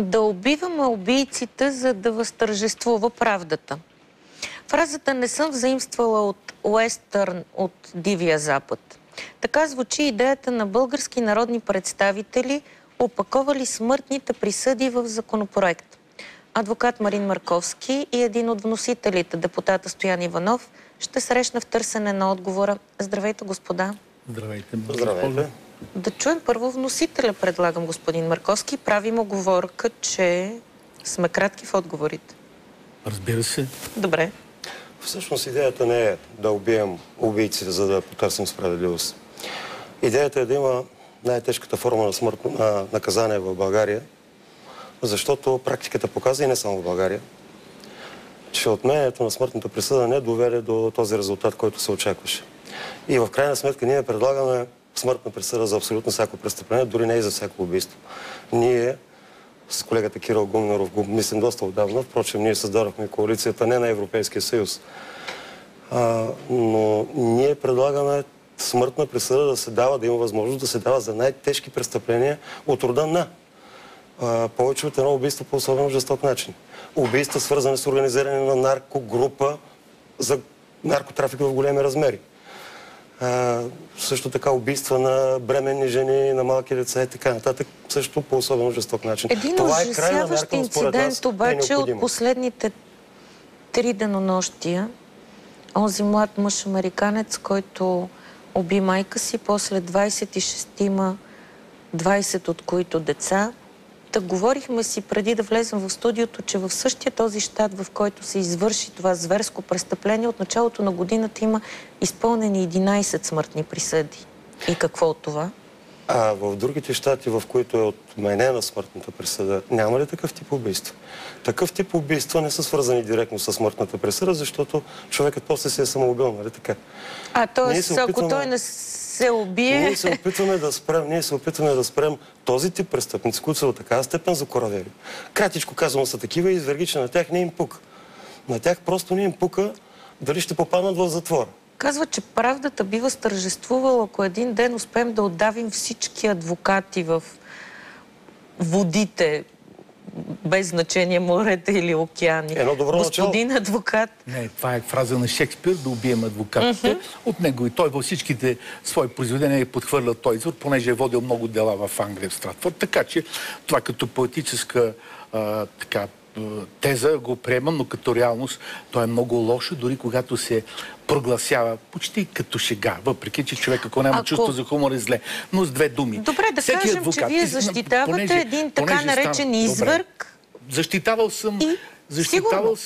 да убиваме убийците, за да възтържествува правдата. Фразата "не съм взаимствала от уестърн, от Дивия Запад". Така звучи идеята на български народни представители, опаковали смъртните присъди в законопроект. Адвокат Марин Марковски и един от вносителите, депутата Стоян Иванов, ще срещна в търсене на отговора. Здравейте, господа. Здравейте. Здравейте. Да чуем първо вносителя, предлагам, господин Марковски. Правим оговорка, че сме кратки в отговорите. Разбира се. Добре. Всъщност идеята не е да убием убийците, за да потърсим справедливост. Идеята е да има най-тежката форма на смъртно наказание в България, защото практиката показва, и не само в България, че отменянето на смъртната присъда не доведе до този резултат, който се очакваше. И в крайна сметка ние предлагаме смъртна присъда за абсолютно всяко престъпление, дори не и за всяко убийство. Ние с колегата Кирил Гумнеров го мислим доста отдавна, впрочем ние създадохме коалицията не на Европейския съюз, но ние предлагаме смъртна присъда да се дава, да има възможност да се дава за най-тежки престъпления от рода на повече от едно убийство по особено жесток начин. Убийства, свързани с организиране на наркогрупа за наркотрафик в големи размери. Също така убийства на бременни жени, на малки деца и така нататък, също по особено жесток начин. Един ужасяващ инцидент обаче от последните 3 денонощия. Онзи млад мъж американец, който уби майка си, после 26-ма, 20 от които деца. Да говорихме си преди да влезем в студиото, че в същия този щат, в който се извърши това зверско престъпление, от началото на годината има изпълнени 11 смъртни присъди. И какво от това? А в другите щати, в които е отменена смъртната присъда, няма ли такъв тип убийства? Такъв тип убийства не са свързани директно с смъртната присъда, защото човекът после се е самоубил, нали така? Т.е. ако той не се убие... Ние се опитваме да спрем този тип престъпници, които са до такава степен закоравели. Кратичко казвам, са такива изверги, че на тях не им пука. На тях просто не им пука дали ще попаднат в затвора. Казва, че правдата би възтържествувала, ако един ден успеем да отдавим всички адвокати в водите, без значение морета или океани. Едно добро Господин начало. Адвокат. Не, това е фраза на Шекспир, да убием адвокатите. От него и той във всичките свои произведения е подхвърля този извод, понеже е водил много дела в Англия, в Стратфорд. Така че това като поетическа теза го приемам, но като реалност то е много лошо, дори когато се прогласява почти като шега, въпреки че човек, ако няма чувство за хумор, е зле. Но с 2 думи. Добре, да кажем, адвокат, че вие защитавате един така наречен изверг. Защитавал съм. Сигурно,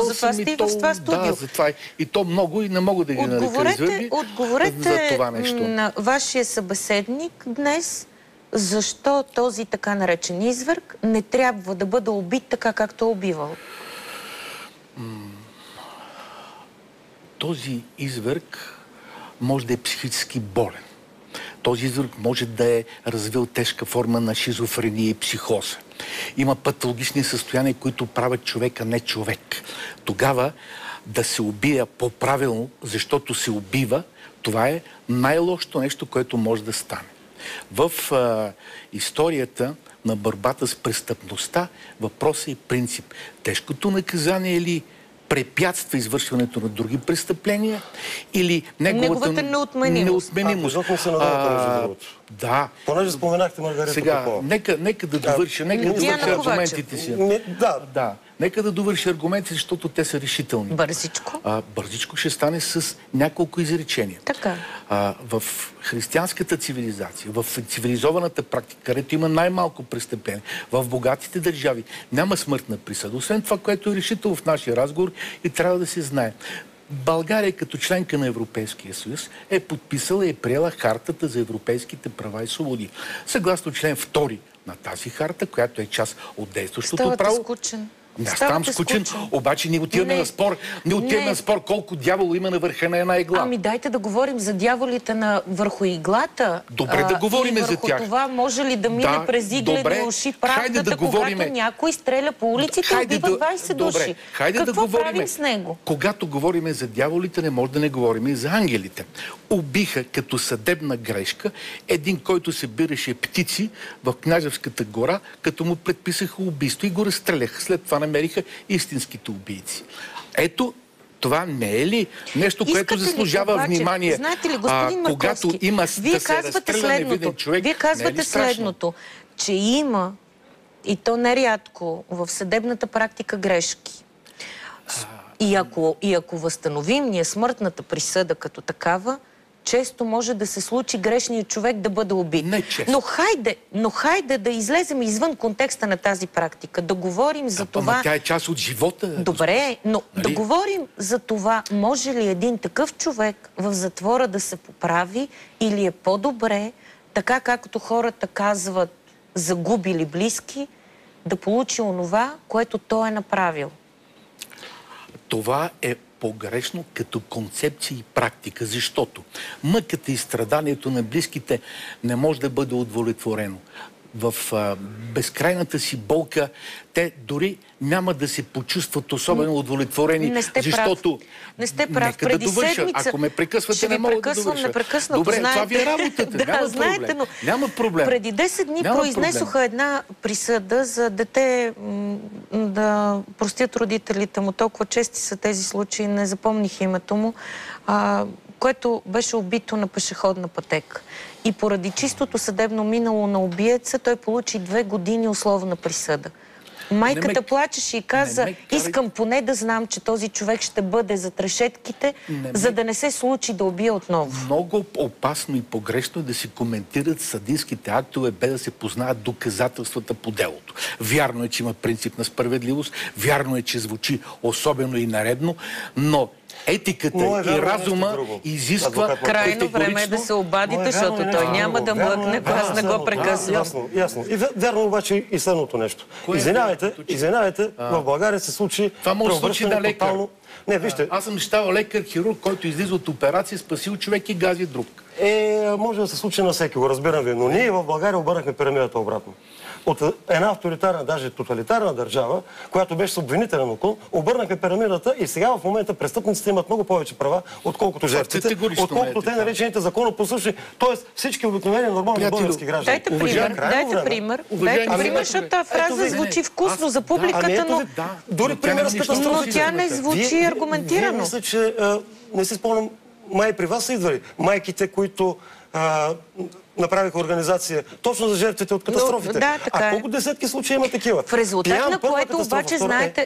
за това сте и в това студио. Да, за това. И то много, и не мога да ги нарека извърги. Отговорете на вашия събеседник днес, защо този така наречен изверг не трябва да бъде убит така, както е убивал? Този изверг може да е психически болен. Този изверг може да е развил тежка форма на шизофрения и психоза. Има патологични състояния, които правят човека не човек. Тогава да се убия по-правилно, защото се убива, това е най-лошото нещо, което може да стане. В историята на борбата с престъпността въпросът е принцип. Тежкото наказание е ли препятства извършването на други престъпления или неговата неотменимост. Жълтно се надавате, между другото. Да. Понеже споменахте Маргарита Сега, Попова. нека да довърша, аргументите си. Да. Нека да довърши аргументите, защото те са решителни. Бързичко? Бързичко ще стане с няколко изречения. Така. В християнската цивилизация, в цивилизованата практика, където има най-малко престъпление, в богатите държави няма смъртна присъда. Освен това, което е решително в нашия разговор и трябва да се знае. България като членка на Европейския съюз е подписала и приела хартата за европейските права и свободи. Съгласно член 2 на тази харта, която е част от действащото право. Скучен. Не ставам скучен, обаче не отиваме на спор. Не отиваме на спор колко дявол има на върха на една игла. Ами дайте да говорим за дяволите върху иглата. Добре, да говорим за тях. Върху това може ли да мине през иглени уши правдата, когато някой стреля по улиците и убива 20 души. Какво правим с него? Когато говорим за дяволите, не може да не говорим и за ангелите. Убиха като съдебна грешка един, който събираше птици в Княжевската гора, като му предписаха убийство и го разстреляха. След това намериха истинските убийци. Ето, това не е ли нещо, което заслужава внимание? Знаете ли, господин Марковски, вие казвате следното, че има, и то нерядко, в съдебната практика грешки. И ако възстановим ние смъртната присъда като такава, често може да се случи грешният човек да бъде убит. Но хайде да излезем извън контекста на тази практика, да говорим за това... Ама тя е част от живота. Добре, но да говорим за това, може ли един такъв човек в затвора да се поправи или е по-добре, така както хората казват, загубили близки, да получи онова, което той е направил. Това е погрешно като концепция и практика, защото мъката и страданието на близките не може да бъде удовлетворено. В безкрайната си болка те дори няма да се почувстват особено удовлетворени, защото... Не сте прав. Нека да довърша. Ако ме прекъсвате, не мога да довърша. Непрекъснато. Добре, това ви е работата. Няма проблем. Преди 10 дни произнесоха една присъда за дете да простят родителите му. Толкова чести са тези случаи, не запомних името му, което беше убито на пешеходна пътека. И поради чистото съдебно минало на убиеца, той получи 2 години условна присъда. Майката плачеше и каза, искам поне да знам, че този човек ще бъде зад решетките, за да не се случи да убие отново. Много опасно и погрешно е да се коментират съдийските актове, без да се познаят доказателствата по делото. Вярно е, че има принцип на справедливост, вярно е, че звучи особено и наредно, но етиката и разума изисква крайно време е да се обадите, защото той няма да млъкне, ако аз не го прекъсвам. Ясно. И вярно обаче и следното нещо. Извинявайте, в България се случи... Това може да случи на лекар. Не, вижте... Аз съм щал лекар-хирург, който излиза от операция, спасил човек и гази друг. Може да се случи на всеки, го разбирам ви, но ние в България обърнахме пирамидата обратно. От една авторитарна, даже тоталитарна държава, която беше с обвинителен уклон, обърнахме пирамидата и сега в момента престъпниците имат много повече права, отколкото жертвите, отколкото те наречените законопослушни, т.е. всички обикновени нормални български граждани. Дайте пример, защото тази фраза звучи вкусно за публиката, но дори примерът с катастрофите. Но тя не звучи аргументирано. Вие мисля, че не си спомням, май при вас са идвали майките, които направиха организация точно за жертвите от катастрофите. А колко десетки случаи има такива? В резултат на което обаче,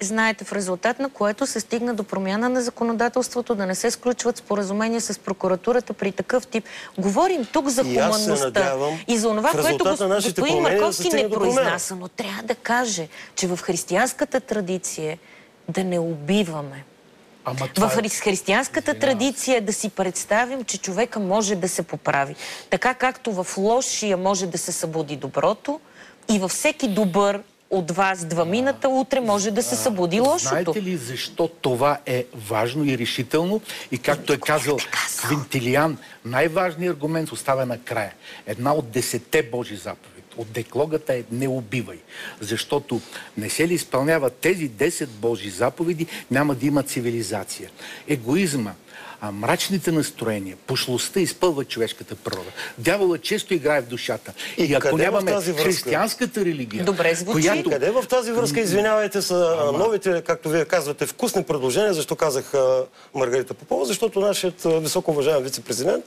знаете, в резултат на което се стигна до промяна на законодателството, да не се сключват споразумения с прокуратурата при такъв тип. Говорим тук за хуманността и за това, което господин Марковски не произнася, но трябва да каже, че в християнската традиция да не убиваме. В християнската традиция да си представим, че човека може да се поправи. Така както в лошия може да се събуди доброто и във всеки добър от вас двамината утре може да се събуди лошото. Знаете ли защо това е важно и решително? И както е казал Квинтилиан, най-важният аргумент оставя накрая. Една от 10-те Божи заповеди от деклогата е не убивай. Защото не се ли изпълняват тези 10 Божи заповеди, няма да има цивилизация. Егоизма, мрачните настроения, пошлостта изпълва човешката природа. Дяволът често играе в душата. И ако нямаме християнската религия... Добре звучи. Къде в тази връзка, извинявайте, са новите, както вие казвате, вкусни предложения, защо казах Маргарита Попова, защото нашият високо уважаем вице-президент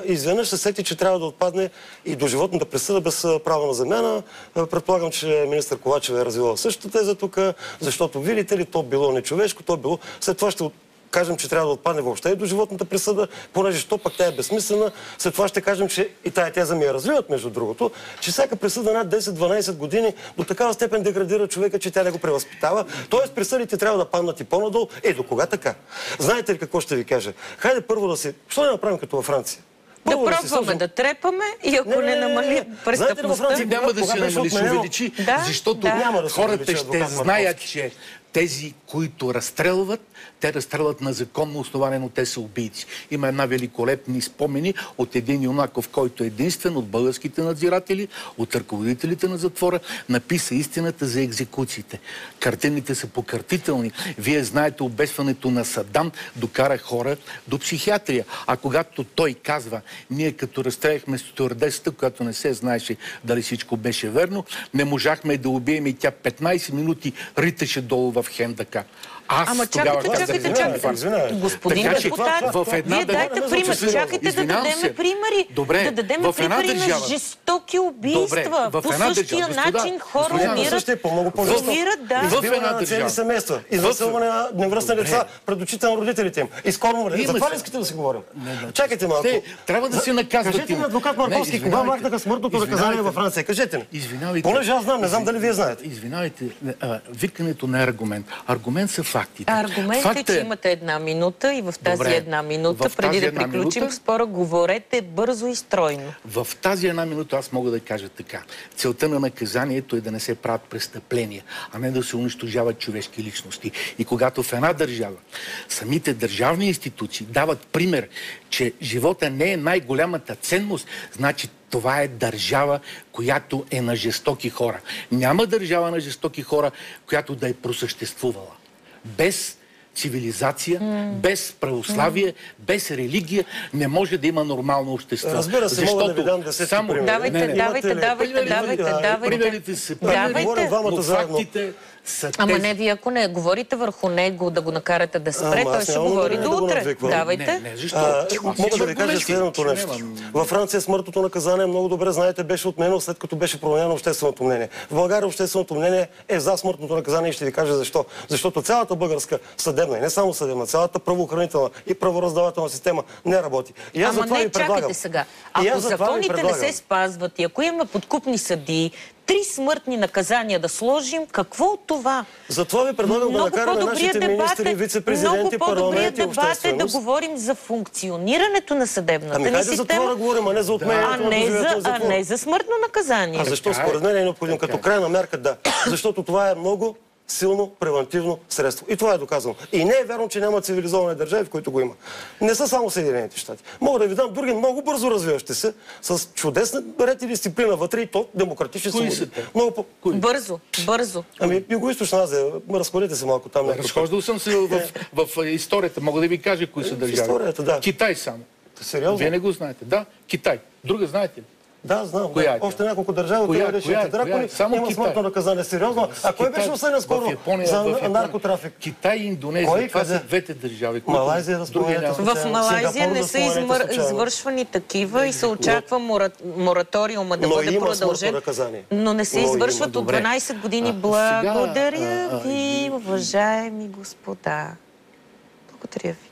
изведнъж се сети, че трябва да отпадне и доживотната присъда без право на замяна. Предполагам, че министър Ковачева е развила същата теза тук, защото, видите ли, то било нечовешко, то било... След това ще кажем, че трябва да отпадне въобще и доживотната присъда, понеже що пък тя е безсмислена. След това ще кажем, че и тая теза ми я развиват, между другото, че всяка присъда над 10-12 години до такава степен деградира човека, че тя не го превъзпитава. Тоест присъдите трябва да паднат и по-надолу. До кога така? Знаете ли какво ще ви кажа? Хайде първо да си... Що не направим като във Франция? пробваме да трепаме и ако не намали престъпността... Няма да се намали, ще увеличи, защото хората ще знаят, че тези, които разстрелват, те разстрелват на законно основание, но те са убийци. Има една великолепни спомени от един юнаков, който единствен от българските надзиратели, от ръководителите на затвора, написа истината за екзекуциите. Картините са покъртителни. Вие знаете, обесването на Садам докара хора до психиатрия. А когато той казва, ние като разстреляхме стюардесата, която не се знаеше дали всичко беше верно, не можахме да убием и тя 15 минути риташе долу в хендака. Ама чакайте. Господин депутат, вие дайте пример. Чакайте да дадем примери. Да дадем примери на жестоки убийства. По същия начин хора умират. Избиване на цели семейства. Изнасилване на невръстни деца пред очите на родителите им. Изкормване. За това ли искате да си говорим? Чакайте малко. Трябва да се наказват. Кажете ми, адвокат Марковски, кога махнаха смъртното наказание във Франция? Кажете ми. Понеже аз знам, не знам дали вие знаете. Извинявайте, викането не е аргумент. Аргумент са фактите. Аргументът е, че имате една минута и в тази една минута, преди да приключим спора, говорете бързо и стройно. В тази една минута аз мога да кажа така. Целта на наказанието е да не се правят престъпления, а не да се унищожават човешки личности. И когато в една държава самите държавни институции дават пример, че живота не е най-голямата ценност, значи това е държава, която е на жестоки хора. Няма държава на жестоки хора, която да е просъществувала. Без цивилизация, без православие, без религия не може да има нормално общество. Разбира се, мога да ви дам 10 примери. Давайте. Примерите са примери, но фактите са тези. Ама не, вие ако не говорите върху него да го накарате да спре, той ще говори до утре. Давайте. Мога да ви кажа следното нещо. Във Франция смъртното наказание, много добре знаете, беше отменено след като беше променено общественото мнение. В България общественото мнение е за смъртното наказание и ще ви кажа защо. Защото цялата българска съдебна и не само съдебна, цялата правоохранителна и правораздавателна система не работи. Ама не, чакайте сега. Ако законите не се спазват и ако има подкупни съдии, 3 смъртни наказания да сложим, какво от това? Затова ви предлагам да накараме нашите министри, вице-президенти, парламенти и общественост. Много по-добрият дебат е да говорим за функционирането на съдебната ни система. Хайде за това да говорим, а не за отменянето на дожилието затвора. А не за смъртно наказание. А защо според мен е необходим? Като крайна мярка, да. Защото това е много силно превантивно средство. И това е доказано. И не е вярно, че няма цивилизовани държави, в които го има. Не са само Съединените щати. Мога да ви дам други много бързо развиващи се, с чудесна ред и дисциплина вътре и то демократични свободи. Бързо. Ами, Югоизточна Азия, разходете се малко там. Разхождал съм се в историята. Мога да ви кажа кои са държави. Историята, да. Китай само. Сериозно? Вие не го знаете. Да, Китай. Друга знаете ли? Да, знам. Коя е? Още няколко държави, от речените дракони, има смъртно наказание. Сериозно. А кой беше осъден скоро за наркотрафик? Китай и Индонезия. Това са двете държави. Малайзия, в Малайзия не са извършвани такива и се очаква мораториума да бъде продължен. Но не се извършват от 12 години. Благодаря ви, уважаеми господа. Благодаря ви.